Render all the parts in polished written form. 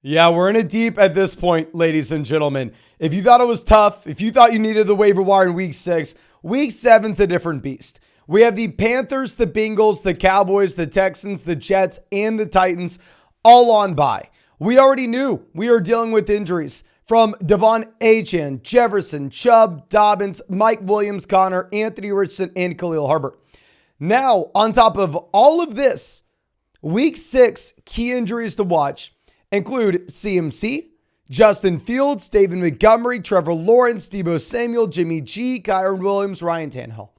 Yeah, we're in it deep at this point, ladies and gentlemen. If you thought it was tough, if you thought you needed the waiver wire in week 6, week 7's a different beast. We have the Panthers, the Bengals, the Cowboys, the Texans, the Jets, and the Titans all on bye. We already knew we are dealing with injuries from Devon Ahmed, Jefferson, Chubb, Dobbins, Mike Williams, Connor, Anthony Richardson, and Khalil Herbert. Now, on top of all of this, week 6 key injuries to watch include CMC, Justin Fields, David Montgomery, Trevor Lawrence, Deebo Samuel, Jimmy G, Kyron Williams, Ryan Tannehill.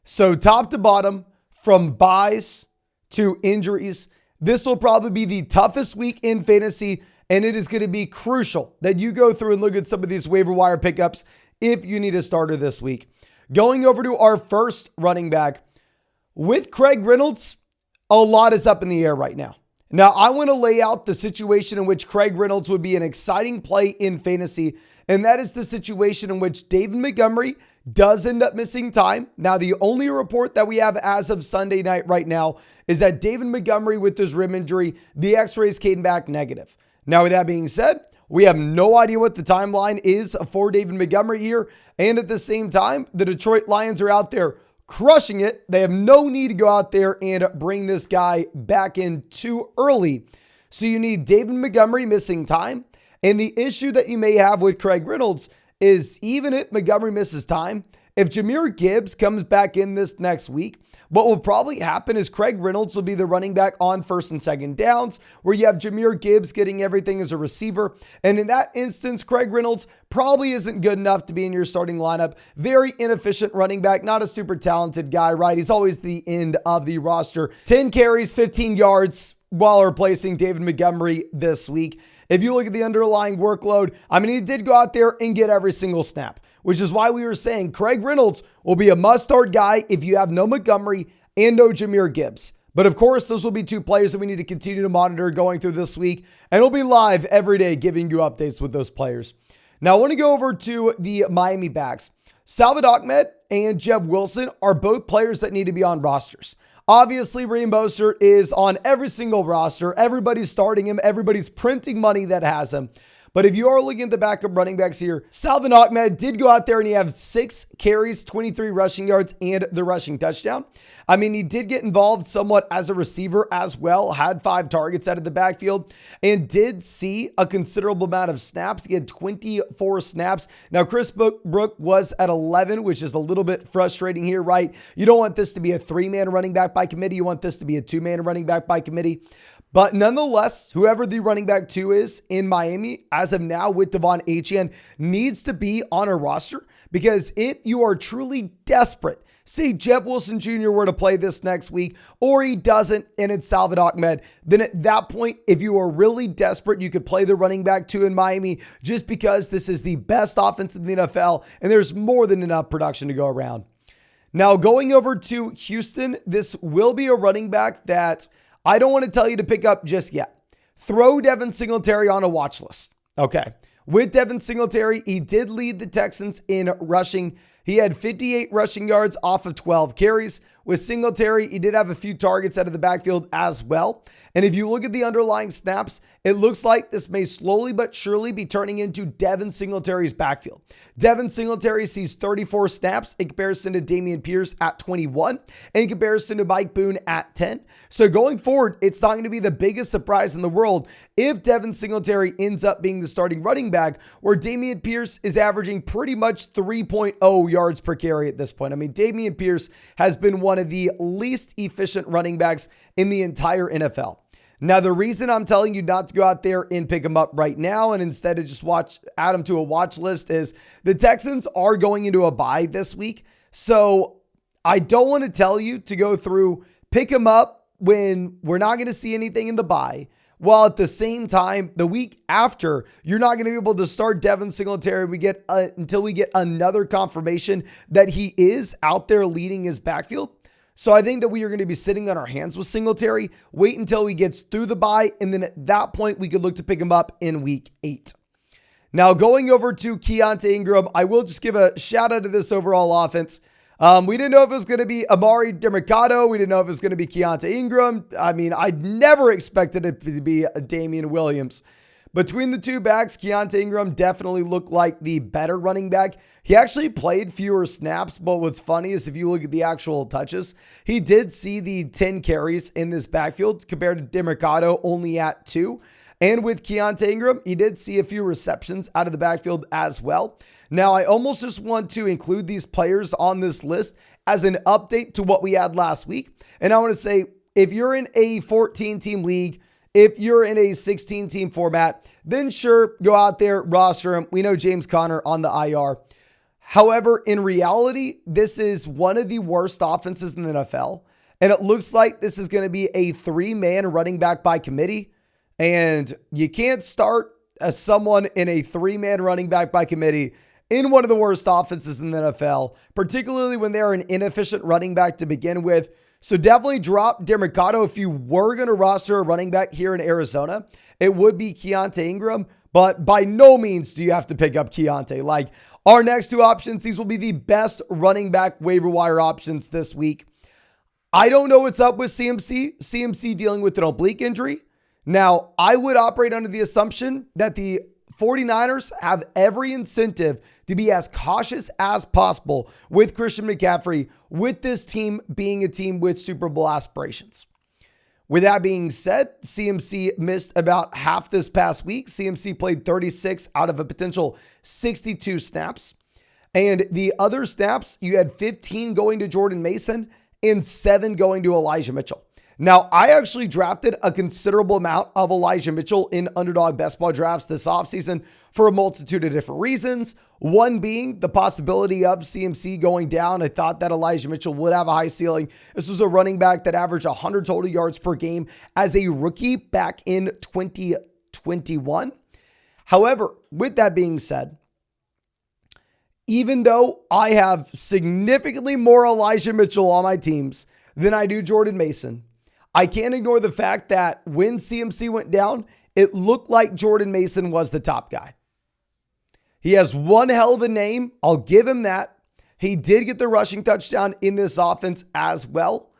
So top to bottom, from buys to injuries, this will probably be the toughest week in fantasy, and it is going to be crucial that you go through and look at some of these waiver wire pickups if you need a starter this week. Going over to our first running back, with Craig Reynolds, a lot is up in the air right now. Now, I want to lay out the situation in which Craig Reynolds would be an exciting play in fantasy, and that is the situation in which David Montgomery does end up missing time. Now, the only report that we have as of Sunday night right now is that David Montgomery, with his rib injury, the x-rays came back negative. Now, with that being said, we have no idea what the timeline is for David Montgomery here, and at the same time, the Detroit Lions are out there crushing it. They have no need to go out there and bring this guy back in too early. So you need David Montgomery missing time. And the issue that you may have with Craig Reynolds is, even if Montgomery misses time, if Jahmyr Gibbs comes back in this next week, what will probably happen is Craig Reynolds will be the running back on first and second downs, where you have Jahmyr Gibbs getting everything as a receiver. And in that instance, Craig Reynolds probably isn't good enough to be in your starting lineup. Very inefficient running back, not a super talented guy, right? He's always the end of the roster. 10 carries, 15 yards while replacing David Montgomery this week. If you look at the underlying workload, I mean, he did go out there and get every single snap, which is why we were saying Craig Reynolds will be a must-start guy if you have no Montgomery and no Jahmyr Gibbs. But of course, those will be two players that we need to continue to monitor going through this week, and we'll be live every day giving you updates with those players. Now, I want to go over to the Miami backs. Salvon Ahmed and Jeb Wilson are both players that need to be on rosters. Obviously, Raheem Mostert is on every single roster. Everybody's starting him. Everybody's printing money that has him. But if you are looking at the backup running backs here, Salvon Ahmed did go out there and he had 6 carries, 23 rushing yards, and the rushing touchdown. I mean, he did get involved somewhat as a receiver as well, had 5 targets out of the backfield, and did see a considerable amount of snaps. He had 24 snaps. Now, Chris Brook was at 11, which is a little bit frustrating here, right? You don't want this to be a 3-man running back by committee. You want this to be a 2-man running back by committee. But nonetheless, whoever the running back 2 is in Miami, as of now with Devon Ahmed, needs to be on a roster, because if you are truly desperate, say Jeb Wilson Jr. were to play this next week, or he doesn't and it's Salvon Ahmed, then at that point, if you are really desperate, you could play the running back 2 in Miami, just because this is the best offense in the NFL and there's more than enough production to go around. Now, going over to Houston, this will be a running back that I don't want to tell you to pick up just yet. Throw Devon Singletary on a watch list. Okay. With Devon Singletary, he did lead the Texans in rushing. He had 58 rushing yards off of 12 carries. With Singletary, he did have a few targets out of the backfield as well. And if you look at the underlying snaps, it looks like this may slowly but surely be turning into Devon Singletary's backfield. Devon Singletary sees 34 snaps in comparison to Dameon Pierce at 21, and in comparison to Mike Boone at 10. So going forward, it's not going to be the biggest surprise in the world if Devon Singletary ends up being the starting running back, where Dameon Pierce is averaging pretty much 3.0 yards per carry at this point. I mean, Dameon Pierce has been one of the least efficient running backs in the entire NFL. Now, the reason I'm telling you not to go out there and pick him up right now and instead of just add him to a watch list is the Texans are going into a bye this week. So I don't want to tell you to go through, pick him up when we're not going to see anything in the bye, while at the same time, the week after, you're not going to be able to start Devon Singletary until we get another confirmation that he is out there leading his backfield. So I think that we are going to be sitting on our hands with Singletary. Wait until he gets through the bye, and then at that point, we could look to pick him up in week 8. Now, going over to Keon Ingram, I will just give a shout out to this overall offense. We didn't know if it was going to be Amari DeMercado. We didn't know if it was going to be Keon Ingram. I mean, I never expected it to be Damian Williams. Between the two backs, Keon Ingram definitely looked like the better running back. He actually played fewer snaps, but what's funny is if you look at the actual touches, he did see the 10 carries in this backfield compared to Demercado only at 2. And with Keon Ingram, he did see a few receptions out of the backfield as well. Now, I almost just want to include these players on this list as an update to what we had last week. And I want to say, if you're in a 14-team league, if you're in a 16-team format, then sure, go out there, roster him. We know James Conner on the IR. However, in reality, this is one of the worst offenses in the NFL. And it looks like this is going to be a 3-man running back by committee. And you can't start as someone in a 3-man running back by committee in one of the worst offenses in the NFL, particularly when they're an inefficient running back to begin with. So definitely drop Demercado. If you were going to roster a running back here in Arizona, it would be Keontae Ingram, but by no means do you have to pick up Keontae. Like our next two options, these will be the best running back waiver wire options this week. I don't know what's up with CMC. CMC dealing with an oblique injury. Now, I would operate under the assumption that the 49ers have every incentive to be as cautious as possible with Christian McCaffrey, with this team being a team with Super Bowl aspirations. With that being said, CMC missed about half this past week. CMC played 36 out of a potential 62 snaps. And the other snaps, you had 15 going to Jordan Mason and 7 going to Elijah Mitchell. Now, I actually drafted a considerable amount of Elijah Mitchell in Underdog Best Ball drafts this offseason for a multitude of different reasons. One being the possibility of CMC going down. I thought that Elijah Mitchell would have a high ceiling. This was a running back that averaged 100 total yards per game as a rookie back in 2021. However, with that being said, even though I have significantly more Elijah Mitchell on my teams than I do Jordan Mason, I can't ignore the fact that when CMC went down, it looked like Jordan Mason was the top guy. He has one hell of a name. I'll give him that. He did get the rushing touchdown in this offense as well.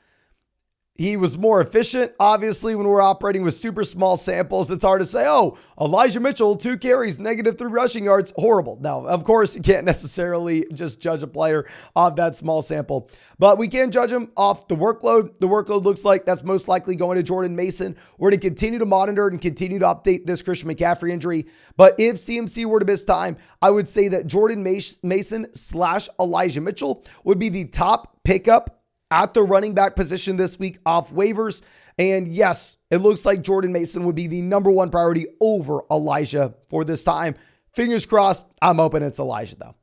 He was more efficient. Obviously, when we're operating with super small samples, it's hard to say, oh, Elijah Mitchell, 2 carries, -3 rushing yards, horrible. Now, of course, you can't necessarily just judge a player off that small sample, but we can judge him off the workload. The workload looks like that's most likely going to Jordan Mason. We're going to continue to monitor and continue to update this Christian McCaffrey injury. But if CMC were to miss time, I would say that Jordan Mason / Elijah Mitchell would be the top pickup at the running back position this week off waivers. And yes, it looks like Jordan Mason would be the number 1 priority over Elijah for this time. Fingers crossed. I'm hoping it's Elijah though.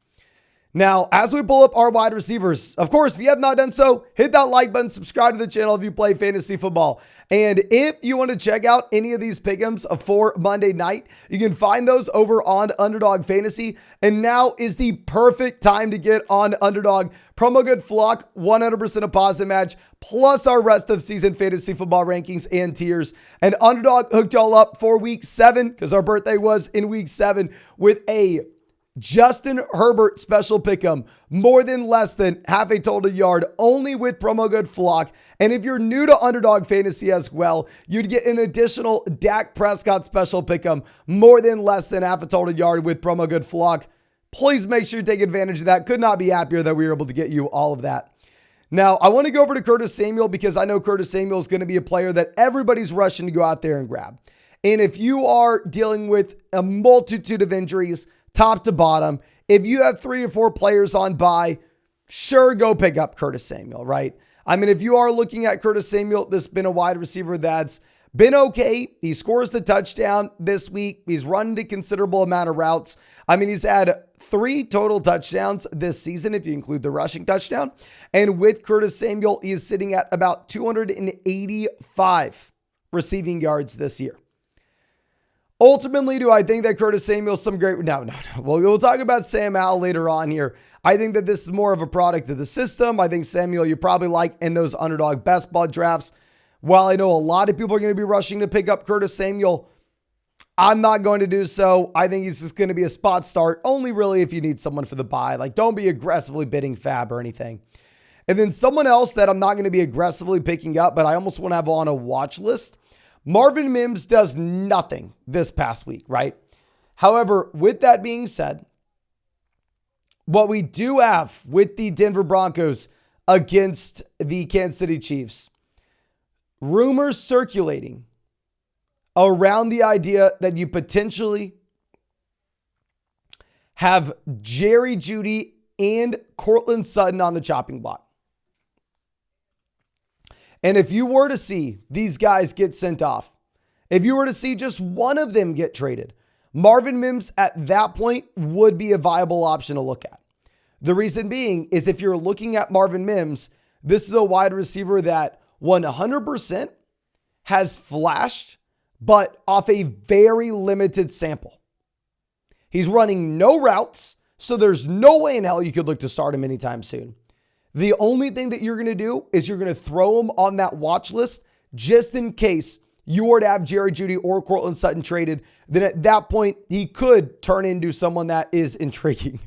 Now, as we pull up our wide receivers, of course, if you have not done so, hit that like button, subscribe to the channel if you play fantasy football. And if you want to check out any of these pick'ems for Monday night, you can find those over on Underdog Fantasy. And now is the perfect time to get on Underdog. Promo code FLOCK, 100% a positive match, plus our rest of season fantasy football rankings and tiers. And Underdog hooked y'all up for week 7, because our birthday was in week 7, with a Justin Herbert special pick'em, more than less than half a total yard, only with promo code FLOCK. And if you're new to Underdog Fantasy as well, you'd get an additional Dak Prescott special pick'em, more than less than half a total yard with promo code FLOCK. Please make sure you take advantage of that. Could not be happier that we were able to get you all of that. Now, I want to go over to Curtis Samuel because I know Curtis Samuel is going to be a player that everybody's rushing to go out there and grab. And if you are dealing with a multitude of injuries, top to bottom, if you have 3 or 4 players on bye, sure, go pick up Curtis Samuel, right? I mean, if you are looking at Curtis Samuel, this has been a wide receiver that's been okay. He scores the touchdown this week. He's run a considerable amount of routes. I mean, he's had 3 total touchdowns this season, if you include the rushing touchdown. And with Curtis Samuel, he is sitting at about 285 receiving yards this year. Ultimately, do I think that Curtis Samuel's some great? No. Well, we'll talk about Sam Howell later on here. I think that this is more of a product of the system. I think Samuel, you probably like in those Underdog Best Ball drafts. While I know a lot of people are going to be rushing to pick up Curtis Samuel, I'm not going to do so. I think he's just going to be a spot start, only really if you need someone for the buy. Like, don't be aggressively bidding fab or anything. And then someone else that I'm not going to be aggressively picking up, but I almost want to have on a watch list. Marvin Mims does nothing this past week, right? However, with that being said, what we do have with the Denver Broncos against the Kansas City Chiefs, rumors circulating around the idea that you potentially have Jerry Jeudy and Courtland Sutton on the chopping block. And if you were to see these guys get sent off, if you were to see just one of them get traded, Marvin Mims at that point would be a viable option to look at. The reason being is if you're looking at Marvin Mims, this is a wide receiver that 100% has flashed, but off a very limited sample. He's running no routes, so there's no way in hell you could look to start him anytime soon. The only thing that you're going to do is you're going to throw him on that watch list just in case you were to have Jerry Jeudy or Courtland Sutton traded. Then at that point, he could turn into someone that is intriguing.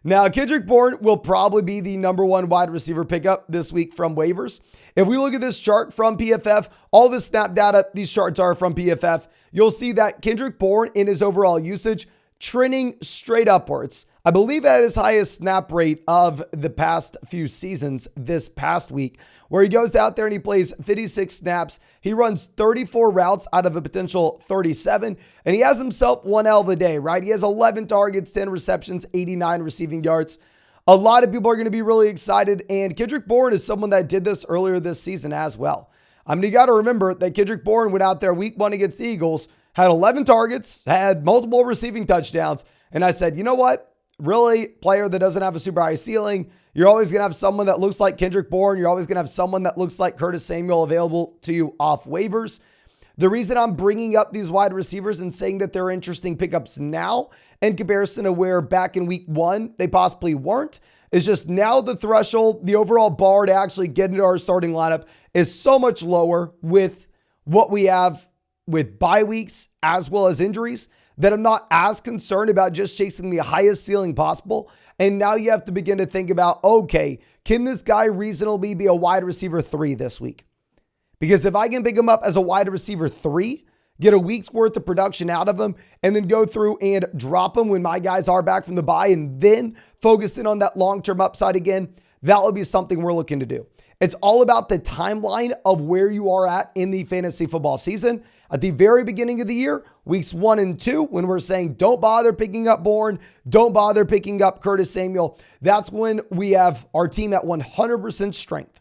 Now, Kendrick Bourne will probably be the number one wide receiver pickup this week from waivers. If we look at this chart from PFF, all the snap data, these charts are from PFF, you'll see that Kendrick Bourne in his overall usage trending straight upwards. I believe at his highest snap rate of the past few seasons this past week, where he goes out there and he plays 56 snaps. He runs 34 routes out of a potential 37, and he has himself one hell of a day, right? He has 11 targets, 10 receptions, 89 receiving yards. A lot of people are going to be really excited, and Kendrick Bourne is someone that did this earlier this season as well. I mean, you got to remember that Kendrick Bourne went out there week 1 against the Eagles, had 11 targets, had multiple receiving touchdowns, and I said, you know what? Really, player that doesn't have a super high ceiling. You're always going to have someone that looks like Kendrick Bourne. You're always going to have someone that looks like Curtis Samuel available to you off waivers. The reason I'm bringing up these wide receivers and saying that they're interesting pickups now in comparison to where back in week 1 they possibly weren't is just now the threshold, the overall bar to actually get into our starting lineup is so much lower with what we have with bye weeks as well as injuries that I'm not as concerned about just chasing the highest ceiling possible. And now you have to begin to think about, okay, can this guy reasonably be a wide receiver 3 this week? Because if I can pick him up as a wide receiver 3, get a week's worth of production out of him, and then go through and drop him when my guys are back from the bye, and then focus in on that long-term upside again, that would be something we're looking to do. It's all about the timeline of where you are at in the fantasy football season. At the very beginning of the year, weeks 1 and 2, when we're saying don't bother picking up Bourne, don't bother picking up Curtis Samuel, that's when we have our team at 100% strength.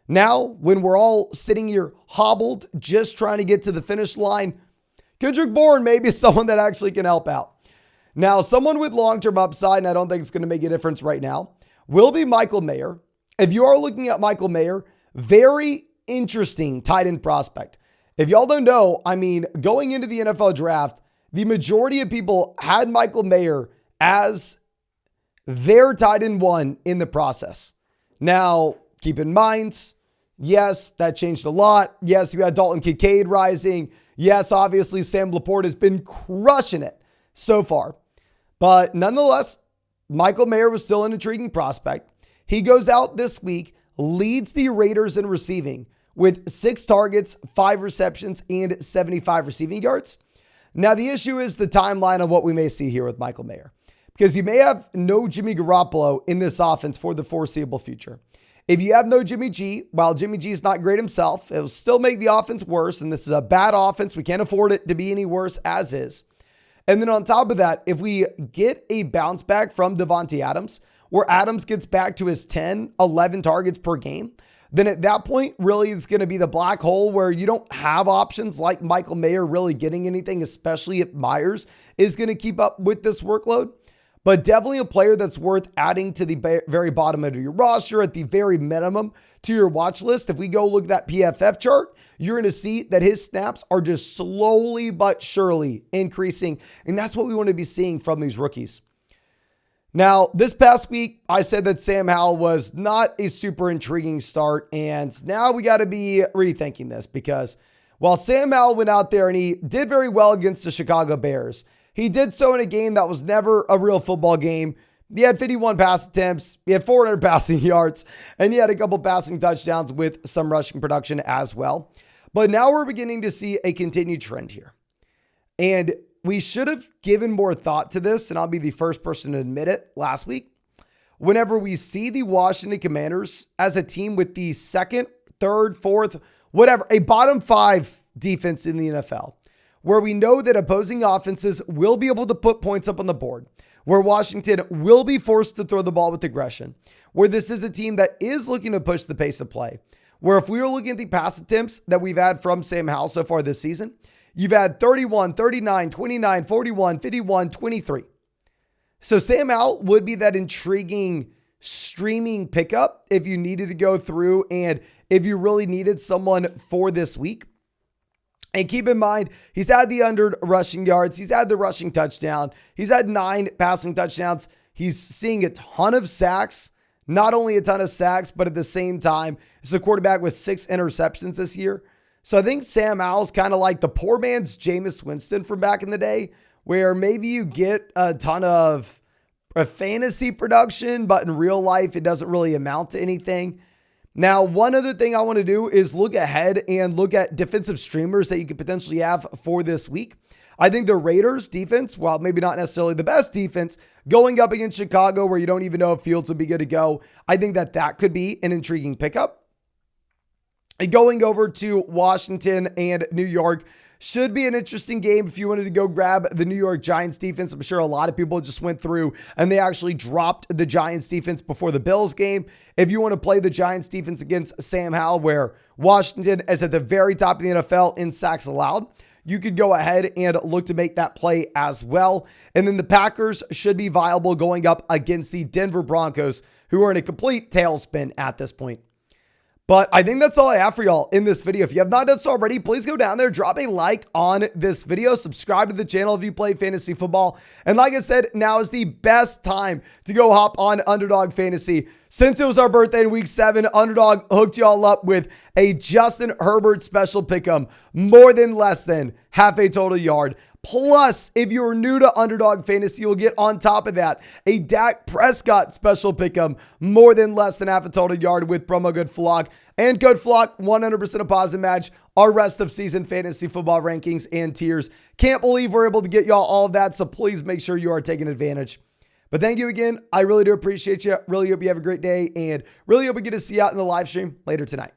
Now, when we're all sitting here hobbled, just trying to get to the finish line, Kendrick Bourne may be someone that actually can help out. Now, someone with long-term upside, and I don't think it's going to make a difference right now, will be Michael Mayer. If you are looking at Michael Mayer, very interesting tight end prospect. If y'all don't know, I mean, going into the NFL draft, the majority of people had Michael Mayer as their tight end 1 in the process. Now, keep in mind, yes, that changed a lot. Yes, you had Dalton Kincaid rising. Yes, obviously, Sam Laporte has been crushing it so far. But nonetheless, Michael Mayer was still an intriguing prospect. He goes out this week, leads the Raiders in receiving with 6 targets, 5 receptions, and 75 receiving yards. Now, the issue is the timeline of what we may see here with Michael Mayer, because you may have no Jimmy Garoppolo in this offense for the foreseeable future. If you have no Jimmy G, while Jimmy G is not great himself, it'll still make the offense worse, and this is a bad offense. We can't afford it to be any worse as is. And then on top of that, if we get a bounce back from Devontae Adams, where Adams gets back to his 10, 11 targets per game, then at that point, really it's going to be the black hole where you don't have options like Michael Mayer really getting anything, especially if Myers is going to keep up with this workload. But definitely a player that's worth adding to the very bottom of your roster, at the very minimum to your watch list. If we go look at that PFF chart, you're going to see that his snaps are just slowly but surely increasing. And that's what we want to be seeing from these rookies. Now, this past week, I said that Sam Howell was not a super intriguing start, and now we got to be rethinking this, because while Sam Howell went out there and he did very well against the Chicago Bears, he did so in a game that was never a real football game. He had 51 pass attempts, he had 400 passing yards, and he had a couple passing touchdowns with some rushing production as well. But now we're beginning to see a continued trend here. And we should have given more thought to this, and I'll be the first person to admit it last week. Whenever we see the Washington Commanders as a team with the second, third, fourth, whatever, a bottom 5 defense in the NFL, where we know that opposing offenses will be able to put points up on the board, where Washington will be forced to throw the ball with aggression, where this is a team that is looking to push the pace of play, where if we were looking at the pass attempts that we've had from Sam Howell so far this season, you've had 31, 39, 29, 41, 51, 23. So Sam Howell would be that intriguing streaming pickup if you needed to go through and if you really needed someone for this week. And keep in mind, he's had the under rushing yards. He's had the rushing touchdown. He's had 9 passing touchdowns. He's seeing a ton of sacks. Not only a ton of sacks, but at the same time, it's a quarterback with 6 interceptions this year. So I think Sam Howell's kind of like the poor man's Jameis Winston from back in the day, where maybe you get a ton of fantasy production, but in real life, it doesn't really amount to anything. Now, one other thing I want to do is look ahead and look at defensive streamers that you could potentially have for this week. I think the Raiders defense, while maybe not necessarily the best defense, going up against Chicago where you don't even know if Fields would be good to go, I think that could be an intriguing pickup. And going over to Washington and New York should be an interesting game if you wanted to go grab the New York Giants defense. I'm sure a lot of people just went through and they actually dropped the Giants defense before the Bills game. If you want to play the Giants defense against Sam Howell, where Washington is at the very top of the NFL in sacks allowed, you could go ahead and look to make that play as well. And then the Packers should be viable going up against the Denver Broncos, who are in a complete tailspin at this point. But I think that's all I have for y'all in this video. If you have not done so already, please go down there, drop a like on this video, subscribe to the channel if you play fantasy football. And like I said, now is the best time to go hop on Underdog Fantasy. Since it was our birthday in week 7, Underdog hooked y'all up with a Justin Herbert special pick'em, more than less than half a total yard. Plus, if you're new to Underdog Fantasy, you'll get on top of that a Dak Prescott special pick'em, more than less than half a total yard with promo code FLOCK. And code FLOCK, 100% deposit match our rest of season fantasy football rankings and tiers. Can't believe we're able to get y'all all of that, so please make sure you are taking advantage. But thank you again. I really do appreciate you. Really hope you have a great day, and really hope we get to see you out in the live stream later tonight.